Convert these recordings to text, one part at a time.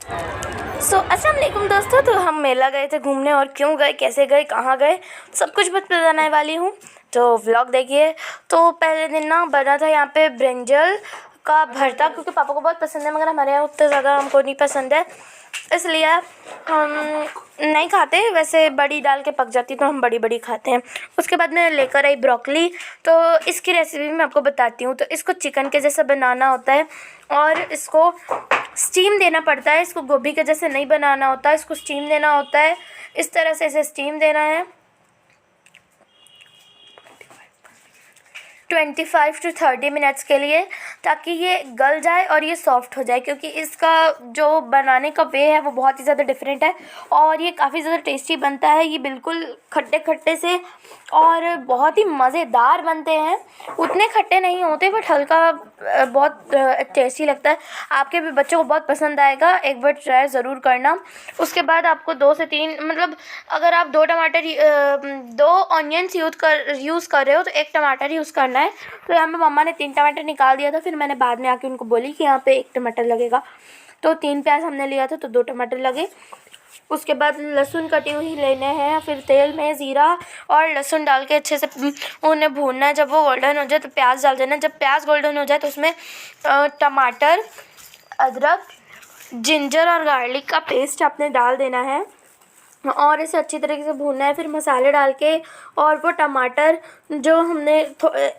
अस्सलाम वालेकुम दोस्तों। तो हम मेला गए थे घूमने, और क्यों गए, कैसे गए, कहाँ गए, सब कुछ बताने वाली हूँ। तो व्लॉग देखिए। तो पहले दिन ना बना था यहाँ पे ब्रिंजल का भरता, क्योंकि पापा को बहुत पसंद है, मगर हमारे यहाँ उतना ज़्यादा हमको नहीं पसंद है, इसलिए हम नहीं खाते। वैसे बड़ी डाल के पक जाती तो हम बड़ी बड़ी खाते हैं। उसके बाद मैं लेकर आई ब्रोकली। तो इसकी रेसिपी मैं आपको बताती हूँ। तो इसको चिकन के जैसा बनाना होता है और इसको स्टीम देना पड़ता है। इसको गोभी के जैसे नहीं बनाना होता, इसको स्टीम देना होता है। इस तरह से इसे स्टीम देना है 25 to 30 मिनट्स के लिए, ताकि ये गल जाए और ये सॉफ्ट हो जाए, क्योंकि इसका जो बनाने का वे है वो बहुत ही ज़्यादा डिफरेंट है और ये काफ़ी ज़्यादा टेस्टी बनता है। ये बिल्कुल खट्टे खट्टे से और बहुत ही मज़ेदार बनते हैं। उतने खट्टे नहीं होते, बट हल्का बहुत टेस्टी लगता है। आपके भी बच्चों को बहुत पसंद आएगा, एक बार ट्राई ज़रूर करना। उसके बाद आपको 2 से 3 मतलब अगर आप 2 ऑनियंस यूज़ कर रहे हो तो 1 टमाटर यूज़ करना है। तो यहाँ पे मम्मा ने 3 टमाटर निकाल दिया था, फिर मैंने बाद में आके उनको बोली कि यहाँ पे 1 टमाटर लगेगा। तो 3 प्याज हमने लिया था तो 2 टमाटर लगे। उसके बाद लहसुन कटी हुई लेने हैं, फिर तेल में ज़ीरा और लहसुन डाल के अच्छे से उन्हें भूनना है। जब वो गोल्डन हो जाए तो प्याज डाल देना। जब प्याज गोल्डन हो जाए तो उसमें टमाटर, अदरक, जिंजर और गार्लिक का पेस्ट आपने डाल देना है और इसे अच्छी तरीके से भूनना है। फिर मसाले डाल के और वो टमाटर जो हमने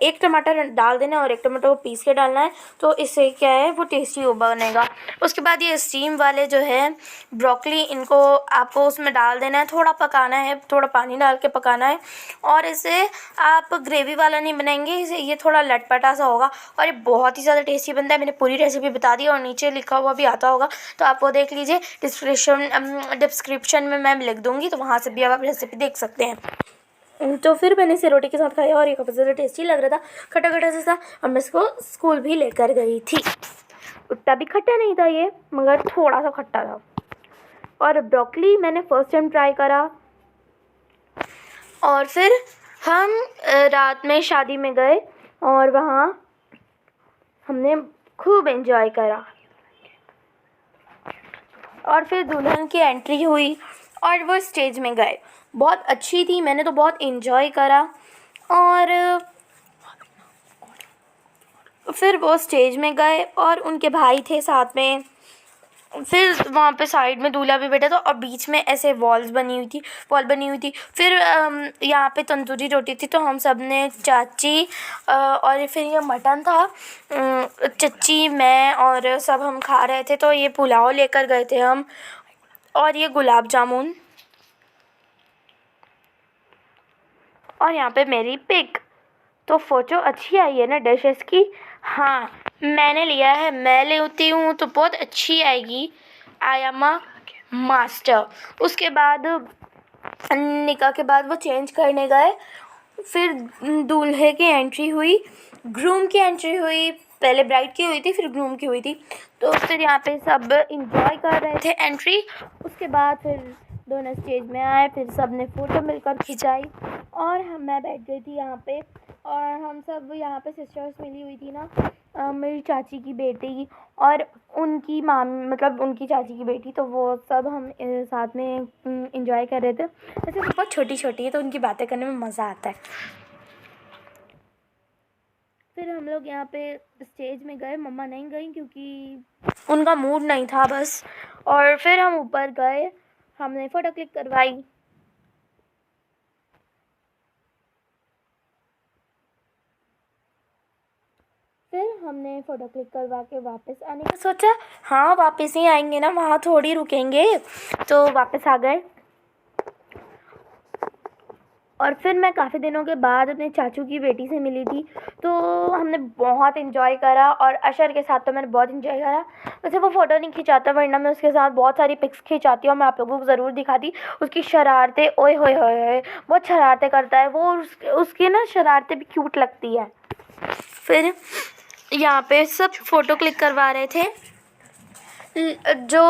1 टमाटर डाल देना और 1 टमाटर को पीस के डालना है। तो इससे क्या है वो टेस्टी बनेगा। उसके बाद ये स्टीम वाले जो है ब्रोकली, इनको आपको उसमें डाल देना है, थोड़ा पकाना है, थोड़ा पानी डाल के पकाना है। और इसे आप ग्रेवी वाला नहीं बनाएंगे, इसे ये थोड़ा लटपटा सा होगा और ये बहुत ही ज़्यादा टेस्टी बनता है। मैंने पूरी रेसिपी बता दी और नीचे लिखा हुआ भी आता होगा, तो आप वो देख लीजिए। डिस्क्रिप्शन में मैं लिख दूँगी, तो वहाँ से भी आप रेसिपी देख सकते हैं। तो फिर मैंने इसे रोटी के साथ खाया और ये काफ़ी ज़्यादा टेस्टी लग रहा था, खट्टा खट्टा जैसा। और मैं इसको स्कूल भी लेकर गई थी। उतना भी खट्टा नहीं था ये, मगर थोड़ा सा खट्टा था। और ब्रोकली मैंने फ़र्स्ट टाइम ट्राई करा। और फिर हम रात में शादी में गए और वहाँ हमने खूब एंजॉय करा। और फिर दुल्हन की एंट्री हुई और वो स्टेज में गए। बहुत अच्छी थी, मैंने तो बहुत एंजॉय करा। और फिर वो स्टेज में गए और उनके भाई थे साथ में। फिर वहाँ पे साइड में दूल्हा भी बैठा था और बीच में ऐसे वॉल बनी हुई थी। फिर यहाँ पे तंदूरी रोटी थी, तो हम सब ने चाची और फिर ये मटन था, चच्ची, मैं और सब हम खा रहे थे। तो ये पुलाव लेकर गए थे हम, और ये गुलाब जामुन, और यहाँ पे मेरी पिक। तो फ़ोटो अच्छी आई है ना डिशेस की? हाँ, मैंने लिया है, मैं लेती हूँ तो बहुत अच्छी आएगी। I am a master. उसके बाद निकाह के बाद वो चेंज करने गए। फिर दूल्हे की एंट्री हुई, ग्रूम की एंट्री हुई। पहले ब्राइड की हुई थी, फिर ग्रूम की हुई थी। तो फिर यहाँ पे सब इंजॉय कर रहे थे एंट्री। उसके बाद फिर दोनों स्टेज में आए, फिर सब ने फ़ोटो मिलकर खिंचाई और मैं बैठ गई थी यहाँ पे। और हम सब यहाँ पे सिस्टर्स मिली हुई थी ना, मेरी चाची की बेटी और उनकी मामी, मतलब उनकी चाची की बेटी। तो वो सब हम साथ में इंजॉय कर रहे थे। वैसे वो बहुत छोटी छोटी है तो उनकी बातें करने में मज़ा आता है। फिर हम लोग यहाँ पे स्टेज में गए, मम्मा नहीं गई क्योंकि उनका मूड नहीं था बस। और फिर हम ऊपर गए, हमने फ़ोटो क्लिक करवाई। फिर हमने फ़ोटो क्लिक करवा के वापस आने का सोचा। हाँ, वापस ही आएंगे ना, वहाँ थोड़ी रुकेंगे। तो वापस आ गए। और फिर मैं काफ़ी दिनों के बाद अपने चाचू की बेटी से मिली थी, तो हमने बहुत इन्जॉय करा। और अशर के साथ तो मैंने बहुत इन्जॉय करा। वैसे वो फ़ोटो नहीं खिंचाता, वरना मैं उसके साथ बहुत सारी पिक्स खिंचाती हूँ, मैं आप लोगों को ज़रूर दिखाती। उसकी शरारतें, ओए होए होए, बहुत शरारतें करता है वो। उसकी ना शरारतें भी क्यूट लगती है। फिर यहाँ पे सब फ़ोटो क्लिक करवा रहे थे। जो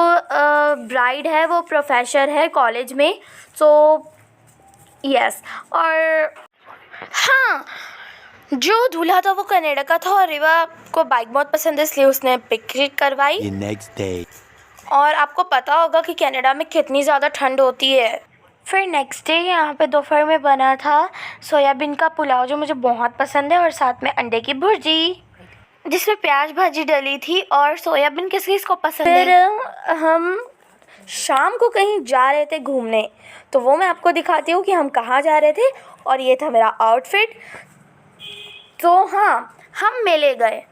ब्राइड है वो प्रोफेसर है कॉलेज में, तो यस। और हाँ, जो दूल्हा था वो कनाडा का था और रिवा को बाइक बहुत पसंद है, इसलिए उसने पिक क्लिक करवाई। The next day. और आपको पता होगा कि कनाडा में कितनी ज़्यादा ठंड होती है। फिर नेक्स्ट डे यहाँ पे दोपहर में बना था सोयाबीन का पुलाव, जो मुझे बहुत पसंद है, और साथ में अंडे की भुर्जी जिसमें प्याज भाजी डली थी। और सोयाबीन किस किस को पसंद है। फिर हम शाम को कहीं जा रहे थे घूमने, तो वो मैं आपको दिखाती हूँ कि हम कहाँ जा रहे थे। और ये था मेरा आउटफिट। तो हाँ, हम मेले गए,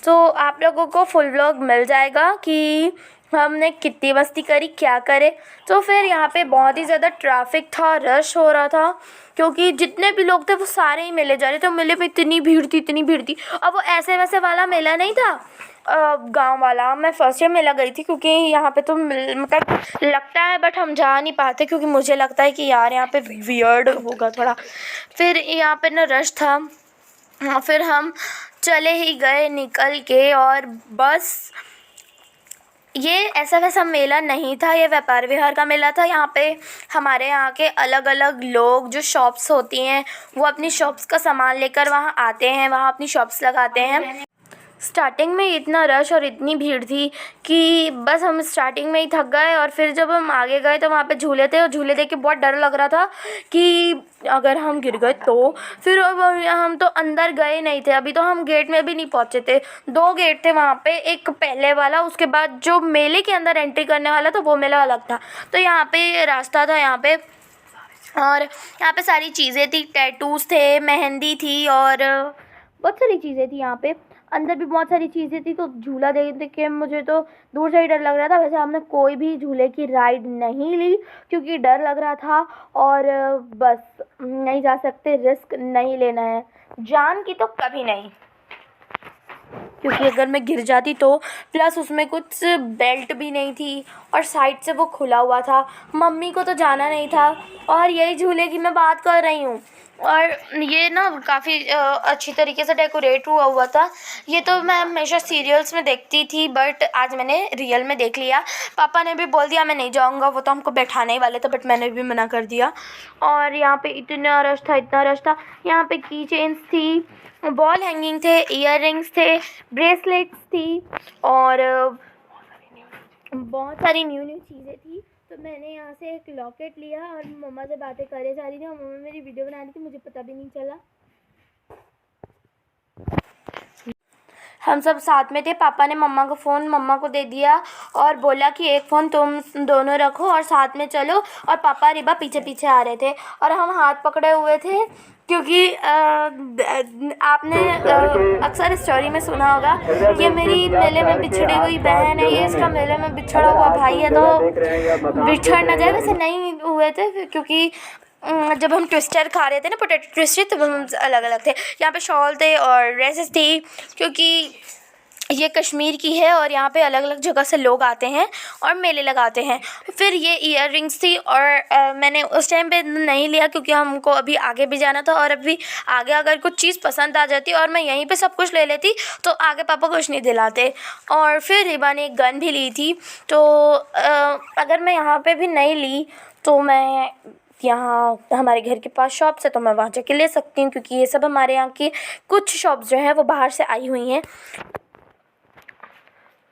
तो आप लोगों को फुल व्लॉग मिल जाएगा कि हमने कितनी मस्ती करी, क्या करे। तो फिर यहाँ पे बहुत ही ज़्यादा ट्रैफिक था, रश हो रहा था, क्योंकि जितने भी लोग थे वो सारे ही मेले जा रहे थे। मेले में इतनी भीड़ थी, इतनी भीड़ थी। अब वो ऐसे वैसे वाला मेला नहीं था, गांव वाला। मैं फर्स्ट टाइम मेला गई थी, क्योंकि यहाँ पे तो मतलब लगता है, बट हम जा नहीं पाते, क्योंकि मुझे लगता है कि यार यहाँ पे वियर्ड होगा थोड़ा। फिर यहाँ पे ना रश था। हाँ, फिर हम चले ही गए निकल के। और बस ये ऐसा वैसा मेला नहीं था, ये व्यापार विहार का मेला था। यहाँ पे हमारे यहाँ के अलग अलग लोग, जो शॉप्स होती हैं, वो अपनी शॉप्स का सामान लेकर वहाँ आते हैं, वहाँ अपनी शॉप्स लगाते हैं। स्टार्टिंग में इतना रश और इतनी भीड़ थी कि बस हम स्टार्टिंग में ही थक गए। और फिर जब हम आगे गए तो वहाँ पे झूले थे, और झूले देख के बहुत डर लग रहा था कि अगर हम गिर गए तो। फिर हम तो अंदर गए नहीं थे, अभी तो हम गेट में भी नहीं पहुँचे थे। 2 गेट थे वहाँ पे, एक पहले वाला, उसके बाद जो मेले के अंदर एंट्री करने वाला था वो मेला अलग था। तो यहाँ पे रास्ता था यहाँ पे, और यहाँ पे सारी चीज़ें थी, टैटूज़ थे, मेहंदी थी, और बहुत सारी चीज़ें थी। यहाँ पे अंदर भी बहुत सारी चीज़ें थी। तो झूला देख देख के मुझे तो दूर से ही डर लग रहा था। वैसे हमने कोई भी झूले की राइड नहीं ली, क्योंकि डर लग रहा था, और बस नहीं जा सकते, रिस्क नहीं लेना है, जान की तो कभी नहीं, क्योंकि अगर मैं गिर जाती तो। प्लस उसमें कुछ बेल्ट भी नहीं थी, और साइड से वो खुला हुआ था। मम्मी को तो जाना नहीं था। और यही झूले की मैं बात कर रही हूँ। और ये ना काफ़ी अच्छी तरीके से डेकोरेट हुआ हुआ था। ये तो मैं हमेशा सीरियल्स में देखती थी, बट आज मैंने रियल में देख लिया। पापा ने भी बोल दिया मैं नहीं जाऊँगा, वो तो हमको बैठाने ही वाले थे, बट मैंने भी मना कर दिया। और यहाँ पे इतना रश था, इतना रश था। यहाँ पे की चेन्स थी, बॉल हैंगिंग थे, ईयर रिंग्स थे, ब्रेसलेट्स थी, और बहुत सारी न्यू न्यू चीज़ें थी। तो मैंने यहाँ से एक लॉकेट लिया, और मम्मा से बातें करे जा रही थी, और मम्मा मेरी वीडियो बना रही थी, मुझे पता भी नहीं चला। हम सब साथ में थे। पापा ने मम्मा का फ़ोन मम्मा को दे दिया, और बोला कि एक फ़ोन तुम दोनों रखो और साथ में चलो। और पापा रिबा पीछे पीछे आ रहे थे, और हम हाथ पकड़े हुए थे, क्योंकि आपने अक्सर स्टोरी में सुना होगा कि मेरी मेले में बिछड़ी हुई बहन है, ये इसका मेले में बिछड़ा हुआ भाई है, तो बिछड़ ना जाए। वैसे नहीं हुए थे, क्योंकि जब हम ट्विस्टर खा रहे थे ना, पोटैटो ट्विस्टर, तब हम अलग अलग थे। यहाँ पे शॉल थे और ड्रेसेस थी, क्योंकि ये कश्मीर की है, और यहाँ पे अलग अलग जगह से लोग आते हैं और मेले लगाते हैं। फिर ये ईयर रिंग्स थी, और मैंने उस टाइम पे नहीं लिया, क्योंकि हमको अभी आगे भी जाना था, और अभी आगे अगर कुछ चीज़ पसंद आ जाती और मैं यहीं पे सब कुछ ले लेती, तो आगे पापा कुछ नहीं दिलाते। और फिर रिबा ने एक गन भी ली थी। तो अगर मैं यहाँ पे भी नहीं ली, तो मैं यहाँ हमारे घर के पास शॉप्स है, तो मैं वहाँ जाके ले सकती हूँ, क्योंकि ये सब हमारे यहाँ की कुछ शॉप्स जो हैं वो बाहर से आई हुई हैं।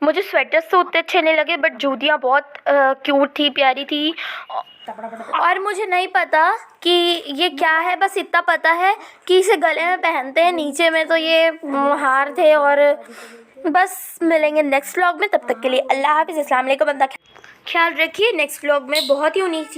मुझे स्वेटर्स तो उतने अच्छे नहीं लगे, बट जूतियाँ बहुत क्यूट थी, प्यारी थी। और मुझे नहीं पता कि ये क्या है, बस इतना पता है कि इसे गले में पहनते हैं, नीचे में तो ये हार थे। और बस मिलेंगे नेक्स्ट व्लॉग में, तब तक के लिए अल्लाह हाफ़िज़, अस्सलाम वालेकुम। ख्याल रखिए, नेक्स्ट व्लॉग में बहुत ही यूनिक